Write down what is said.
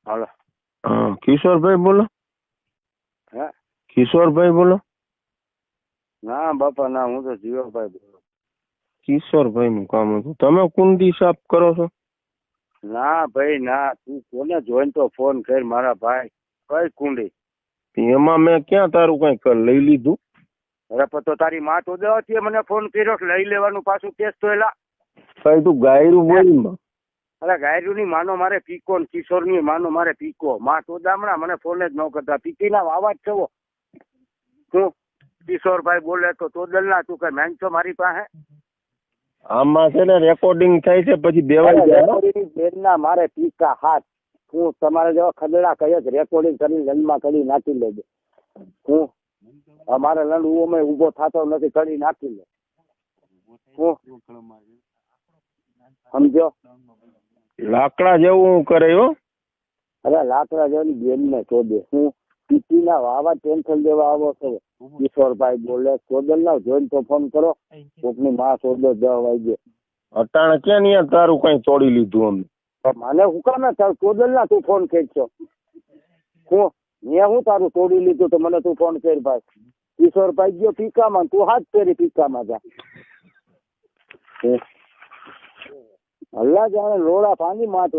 હાલો. હા, કિશોરભાઈ બોલો? હે? કિશોરભાઈ બોલો? ના બાપા ના, હું તો જીવાભાઈ બોલું. કિશોરભાઈ નું કામ હતું. તમે કુંડી સાફ કરો છો? ના ભાઈ ના, તું કોને જોઈને તો ફોન કર મારા ભાઈ. કઈ કુંડી? એમાં મેં ક્યાં તારું કઈ લઈ લીધું? અરે પણ તો તારી માં તો દેવાથી મને ફોન કર્યો કે લઈ લેવાનું પાછું કેસ તો એલા. કઈ તું ગાયરું બોલી? અરે ગાયરું ની માનો મારે પીકો ને કિશોર ની માનો મારે પીકો. માં તો દામણા મને ફોન જ ન કરતા. પીકી ના આવાજ થવો. તું કિશોરભાઈ બોલે તો તોદલ ના, તું કઈ મેન છો મારી પાસે? આમાં છે ને રેકોર્ડિંગ થાય છે, પછી દેવાઈ જાય. બેન ના મારે પીકા હાથ. હું તમારે જેવા ખદડા કહે જ રેકોર્ડિંગ કરી લંડમાં કરી નાખી લેજે. હું અમારે લંડ ઉભો થતો નથી, કરી નાખી લે. હું સમજો? લાકડા જેવું કરે હો. અરે લાકડા જેવાની બેન ને શોધે. હું પીકી ના વાવા ટેન્શન દેવા આવો છો? કિશોરભાઈ બોલે શોધલ ના જોઈને તો ફોન કરો. કોકની માં શોધો 10 વાગે. અટાણે ક્યાં નહીં તારું કઈ તોડી લીધું અમે? મને હું કામ ના શોધલ ના તું ફોન કરશો? હું મેં હું તારું તોડી લીધું તો મને તું ફોન કર ભાઈ. કિશોરભાઈ ગયો પીકામાં, તું હાથ ફેરી પીકામાં જા. અલ્લાહ જાણે લોડા પાણી માં તો